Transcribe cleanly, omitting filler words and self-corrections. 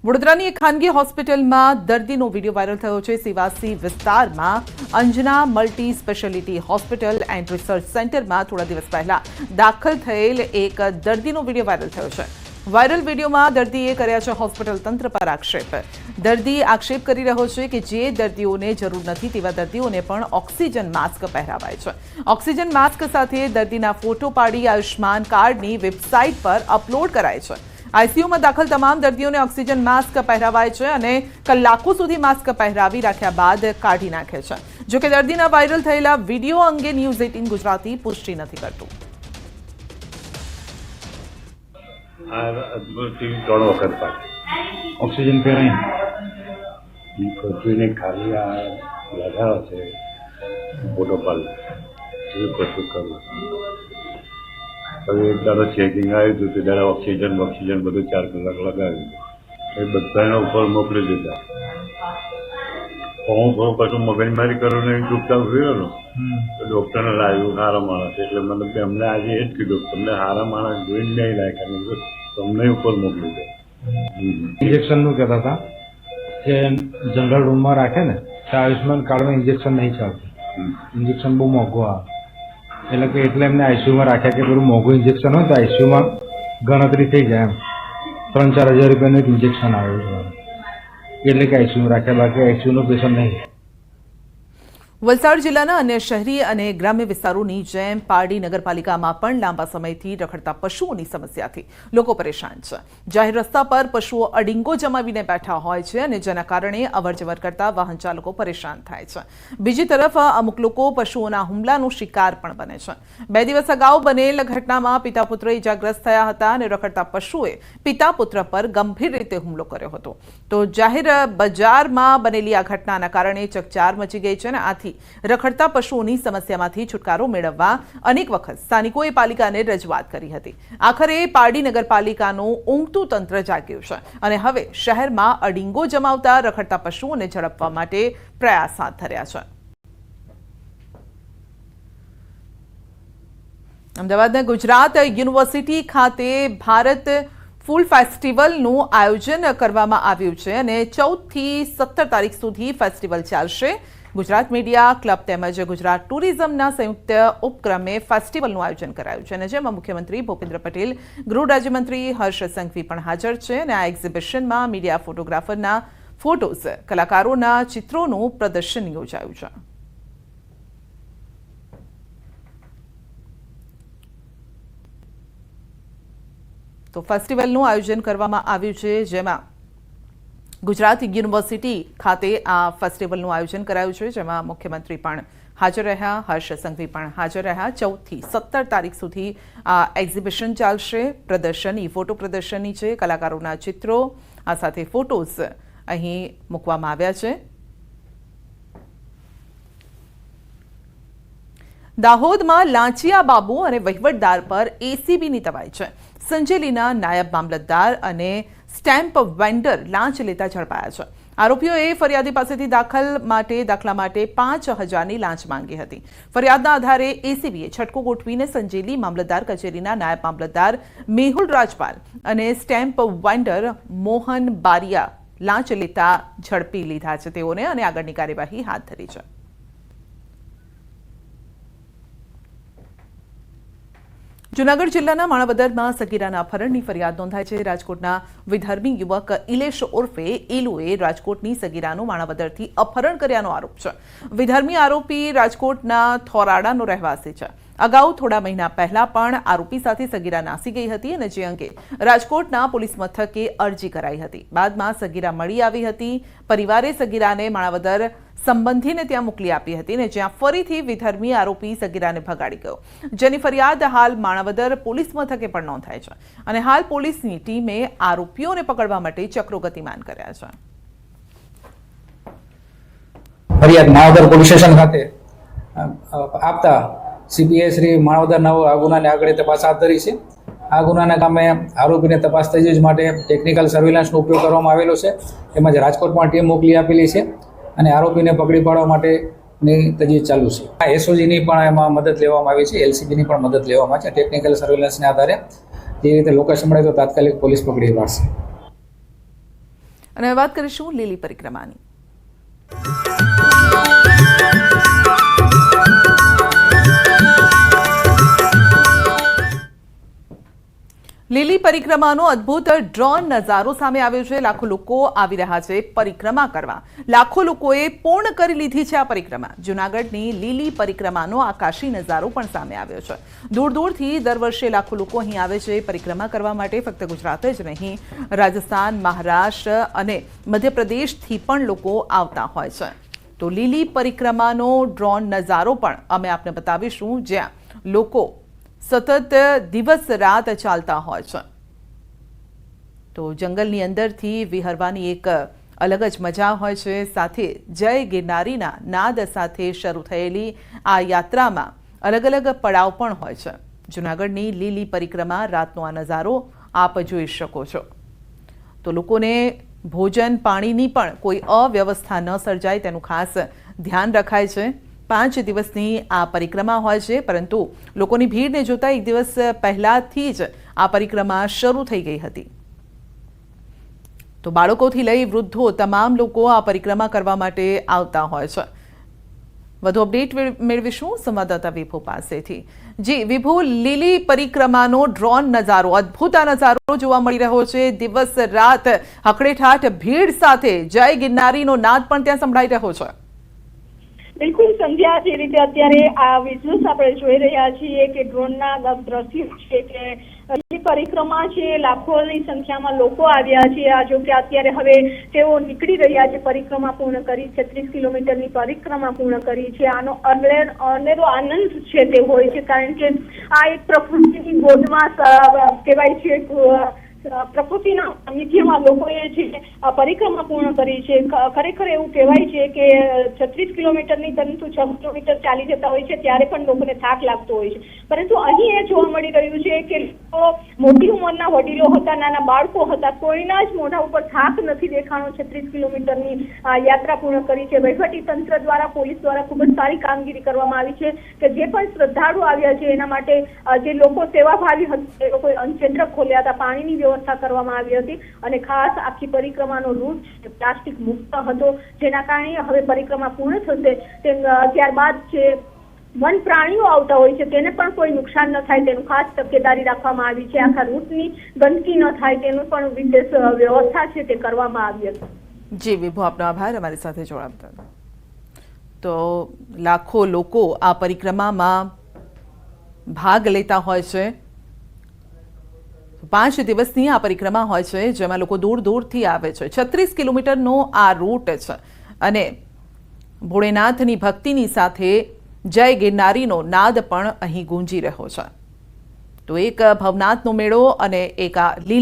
વડોદરાની એક ખાનગી હોસ્પિટલમાં દર્દીનો વિડીયો વાયરલ થયો છે। સેવાસી વિસ્તારમાં Anjana multi speciality hospital and research સેન્ટરમાં થોડા દિવસ પહેલા દાખલ થયેલ એક દર્દીનો વિડીયો વાયરલ થયો છે। વાયરલ વિડીયોમાં દર્દીએ કર્યા છે હોસ્પિટલ તંત્ર પર આક્ષેપ। દર્દી આક્ષેપ કરી રહ્યો છે કે જે દર્દીઓને જરૂર નથી તેવા દર્દીઓને પણ ઓક્સિજન માસ્ક પહેરાવાય છે। ઓક્સિજન માસ્ક સાથે દર્દીના ફોટો પાડી આયુષ્માન કાર્ડની વેબસાઇટ પર અપલોડ કરાય છે। આઈસીયુમાં દાખલ તમામ દર્દીઓને ઓક્સિજન માસ્ક પહેરાવાય છે અને કલાકો સુધી માસ્ક પહેરાવી રાખ્યા બાદ કાઢી નાખે છે। જો કે દર્દીના વાયરલ થયેલા વિડીયો અંગે ન્યૂઝ 18 ગુજરાતી પુષ્ટિ નથી કરતું। ત્રણ વખત પાછું ઓક્સિજન પહેરાઈને પૃથ્વીને ખાલી આ લગાવે છે ફોટો પાડ એવું કશું કરવું। હવે એક દાડો ચેકિંગ આવ્યું હતું તે દાડા ઓક્સિજન બધું 4 કલાક લગાવ્યું એ બધાને ઉપર મોકલી દીધા। હું પાછું મગજમારી કરું ને ચૂપચાપ ગયો ને તો ડૉક્ટરને લાવ્યું સારા માણસ એટલે મતલબ કે અમને આજે એ જ કીધું તમને સારા માણસ જોઈને નહીં લાગ્યા તમને ઉપર મોકલી દે। ઇન્જેક્શનનું કહેતા હતા કે જનરલ રૂમમાં રાખે ને તો આયુષ્માન કાર્ડમાં ઇન્જેક્શન નહીં ચાલતું, ઇન્જેક્શન બહુ મોંઘું આવે એટલે એમને આઈસીયુમાં રાખ્યા કે પેલું મોંઘું ઇન્જેક્શન હોય તો આઈસીયુમાં ગણતરી થઈ જાય એમ 3-4 હજાર રૂપિયાનું એક ઇન્જેક્શન આવે છે એટલે કે આઈસીયુમાં રાખ્યા, બાકી આઈસીયુનો પેશન્ટ નહીં। વલસાડ જિલ્લાના અન્ય શહેરી અને ગ્રામ્ય વિસ્તારોની જેમ પારડી નગરપાલિકામાં પણ લાંબા સમયથી રખડતા પશુઓની સમસ્યાથી લોકો પરેશાન છે। જાહેર રસ્તા પર પશુઓ અડીંગો જમાવીને બેઠા હોય છે અને જેના કારણે અવરજવર કરતા વાહન ચાલકો પરેશાન થાય છે। બીજી તરફ અમુક લોકો પશુઓના હુમલાનો શિકાર પણ બને છે। 2 દિવસ અગાઉ બનેલ ઘટનામાં પિતા પુત્ર ઇજાગ્રસ્ત થયા હતા અને રખડતા પશુએ પિતા પુત્ર પર ગંભીર રીતે હુમલો કર્યો હતો। તો જાહેર બજારમાં બનેલી આ ઘટનાના કારણે ચકચાર મચી ગઈ છે અને આથી રખડતા પશુઓની સમસ્યામાંથી છુટકારો મેળવવા અનેક વખત સ્થાનિકોએ પાલિકાને રજૂઆત કરી હતી। આખરે પારડી નગરપાલિકાનું ઊંઘતું તંત્ર જાગ્યું છે અને હવે શહેરમાં અડીંગો જમાવતા રખડતા પશુઓને ઝડપવા માટે પ્રયાસ હાથ ધર્યા છે। અમદાવાદના ગુજરાત યુનિવર્સિટી ખાતે ભારત ફૂલ ફેસ્ટિવલનું આયોજન કરવામાં આવ્યું છે અને 14 થી 17 તારીખ સુધી ફેસ્ટિવલ ચાલશે। ગુજરાત મીડિયા ક્લબ તેમજ ગુજરાત ટુરિઝમના સંયુક્ત ઉપક્રમે ફેસ્ટિવલનું આયોજન કરાયું છે અને જેમાં મુખ્યમંત્રી ભૂપેન્દ્ર પટેલ, ગૃહ રાજ્યમંત્રી હર્ષ સંઘવી પણ હાજર છે અને આ એક્ઝિબિશનમાં મીડિયા ફોટોગ્રાફરના ફોટોઝ, કલાકારોના ચિત્રોનું પ્રદર્શન યોજાયું છે। તો ફેસ્ટિવલનું આયોજન કરવામાં આવ્યું છે જેમાં ગુજરાત યુનિવર્સિટી ખાતે આ ફેસ્ટિવલનું આયોજન કરાયું છે જેમાં મુખ્યમંત્રી પણ હાજર રહ્યા, હર્ષ સંઘવી પણ હાજર રહ્યા। 14 થી 17 તારીખ સુધી આ એક્ઝિબિશન ચાલશે। પ્રદર્શની ફોટો પ્રદર્શની છે, કલાકારોના ચિત્રો આ સાથે ફોટોઝ અહીં મૂકવામાં આવ્યા છે। દાહોદમાં લાંચિયા બાબુ અને વહીવટદાર પર એસીબીની તવાઈ છે। સંજેલીના નાયબ મામલતદાર અને સ્ટેમ્પ વેન્ડર લાંચ લેતા ઝડપાયા છે। આરોપીઓએ ફરિયાદી પાસેથી દાખલા માટે 5,000ની લાંચ માંગી હતી। ફરિયાદના આધારે એસીબીએ છટકો ગોઠવીને સંજેલી મામલતદાર કચેરીના નાયબ મામલતદાર મેહુલ રાજપાલ અને સ્ટેમ્પ વેન્ડર મોહન બારિયા લાંચ લેતા ઝડપી લીધા છે તેઓને અને આગળની કાર્યવાહી હાથ ધરી છે। જૂનાગઢ જિલ્લાના માણાવદરમાં સગીરાના અપહરણની ફરિયાદ નોંધાઈ છે। રાજકોટના વિધર્મી યુવક ઇલેશ ઉર્ફે એલુએ રાજકોટની સગીરાનું માણાવદરથી અપહરણ કર્યાનો આરોપ છે। વિધર્મી આરોપી રાજકોટના થોરાડાનો રહેવાસી છે। અગાઉ થોડા મહિના પહેલા પણ આરોપી સાથે સગીરા નાસી ગઈ હતી અને જે અંગે રાજકોટના પોલીસ મથકે અરજી કરાઈ હતી। બાદમાં સગીરા મળી આવી હતી। પરિવારે સગીરાને માણાવદર સંબંધીને ત્યાં મોકલી આપી હતી અને જ્યાં ફરીથી વિધર્મી આરોપી સગીરાને ભગાડી ગયો, જેની ફરિયાદ હાલ માણાવદર પોલીસ મથકે પણ નોંધાઈ છે અને હાલ પોલીસની ટીમે આરોપીઓને પકડવા માટે ચક્રો ગતિમાન કર્યા છે। ફરિયાદ માણાવદર પોલીસ સ્ટેશન ખાતે આપતા સીપીઆઈ શ્રી માણાવદર નવ આ ગુનાને આગળ તપાસ હાથ ધરી છે। આ ગુનાના કામે આરોપીને તપાસ તજવીજ માટે ટેકનિકલ સર્વેલન્સનો ઉપયોગ કરવામાં આવેલો છે। તેમજ રાજકોટમાં ટીમ મોકલી આપેલી છે અને આરોપીને પકડી પાડવા માટેની તજવીજ ચાલુ છે। આ એસઓજીની પણ એમાં મદદ લેવામાં આવી છે, એલસીબીની પણ મદદ લેવામાં છે। ટેકનિકલ સર્વેલન્સને આધારે જે રીતે લોકેશન મળે તો તાત્કાલિક પોલીસ પકડી પાડશે। અને હવે વાત કરીશું લીલી પરિક્રમાની. લીલી પરિક્રમાનો અદ્ભુત ડ્રોન નજારો સામે આવ્યો છે. લાખો લોકો આવી રહ્યા છે પરિક્રમા કરવા. લાખો લોકોએ પૂર્ણ કરી લીધી છે આ પરિક્રમા. જૂનાગઢની લીલી પરિક્રમાનો આકાશી નજારો પણ સામે આવ્યો છે. દૂર દૂરથી દર વર્ષે લાખો લોકો અહીં આવે છે પરિક્રમા કરવા માટે. ફક્ત ગુજરાત જ નહીં, રાજસ્થાન, મહારાષ્ટ્ર અને મધ્યપ્રદેશથી પણ લોકો આવતા હોય છે. તો લીલી પરિક્રમાનો ડ્રોન નજારો પણ અમે આપને બતાવીશું, જ્યાં લોકો સતત દિવસ રાત ચાલતા હોય છે. તો જંગલની અંદરથી વિહરવાની એક અલગ જ મજા હોય છે. સાથે જય ગિરનારીના નાદ સાથે શરૂ થયેલી આ યાત્રામાં અલગ અલગ પડાવ પણ હોય છે. જૂનાગઢની લીલી પરિક્રમા રાતનો આ નજારો આપ જોઈ શકો છો. તો લોકોને ભોજન પાણીની પણ કોઈ અવ્યવસ્થા ન સર્જાય તેનું ખાસ ધ્યાન રખાય છે. 5 દિવસની આ પરિક્રમા હોય છે, પરંતુ લોકોની ભીડને જોતા એક દિવસ પહેલાથી જ આ પરિક્રમા શરૂ થઈ ગઈ હતી. તો બાળકોથી લઈ વૃદ્ધો તમામ લોકો આ પરિક્રમા કરવા માટે આવતા હોય છે. વધુ અપડેટ મેળવીશું સંવાદદાતા વિભુ પાસેથી. જી વિભુ, લીલી પરિક્રમાનો ડ્રોન નજારો, અદ્ભુત આ નજારો જોવા મળી રહ્યો છે. દિવસ રાત હકડેઠાઠ ભીડ સાથે જય ગિરનારીનો નાદ પણ ત્યાં સંભળાઈ રહ્યો છે. બિલકુલ સંધ્યા, જે રીતે અત્યારે આ વિઝ્યુઅલ્સ આપણે જોઈ રહ્યા છીએ કે ડ્રોનના દ્રશ્યો છે કે પરિક્રમા છે, લાખોની સંખ્યામાં લોકો આવ્યા છે. આ જો કે અત્યારે હવે તેઓ નીકળી રહ્યા છે પરિક્રમા પૂર્ણ કરી, 36 કિલોમીટરની પરિક્રમા પૂર્ણ કરી છે. આનો અનેરો આનંદ છે તે હોય છે, કારણ કે આ એક પ્રકૃતિની ગોદમાં કહેવાય છે. પ્રકૃતિના સાનિધ્યમાં લોકોએ છે પરિક્રમા પૂર્ણ કરી છે. ખરેખર એવું કહેવાય છે કે 36 કિલોમીટરની પરંતુ 6 કિલોમીટર ચાલી જતા હોય છે ત્યારે પણ લોકોને થાક લાગતો હોય છે. પરંતુ અહીં એ જોવા મળી રહ્યું છે કે લોકો, મોટી ઉંમરના વડીલો હતા, નાના બાળકો હતા, કોઈના જ મોઢા ઉપર થાક નથી દેખાણો. 36 કિલોમીટરની યાત્રા પૂર્ણ કરી છે. વહીવટી તંત્ર દ્વારા, પોલીસ દ્વારા ખૂબ જ સારી કામગીરી કરવામાં આવી છે કે જે પણ શ્રદ્ધાળુ આવ્યા છે એના માટે જે લોકો સેવાભાવી હતા એ લોકોએ અન્નકેન્દ્ર ખોલ્યા હતા, પાણીની વ્યવસ્થા કરવામાં આવી હતી અને ખાસ આખી પરિક્રમાનો રૂટ પ્લાસ્ટિક મુક્ત હતો, જેના કારણે હવે પરિક્રમા પૂર્ણ થશે. ત્યારબાદ જે વન પ્રાણીઓ આવતા હોય છે તેને પણ કોઈ નુકસાન ન થાય તેનું ખાસ તકેદારી રાખવામાં આવી છે. આખા રૂટની ગંદકી ન થાય તેનું પણ વિશેષ વ્યવસ્થા છે તે કરવામાં આવી હતી. જી વિભુ, આપનો આભાર અમારી સાથે જોડાવા. તો લાખો લોકો આ પરિક્રમામાં ભાગ લેતા હોય છે. 5 દિવસની આ પરિક્રમા હોય છે, જેમાં લોકો દૂર દૂરથી આવે છે. 36 કિલોમીટરનો આ રૂટ છે અને ભોળેનાથની ભક્તિની સાથે જય ગિરનારીનો નાદ પણ અહીં ગુંજી રહ્યો છે. તો એક ભવનાથનો મેળો અને એક આ લીલી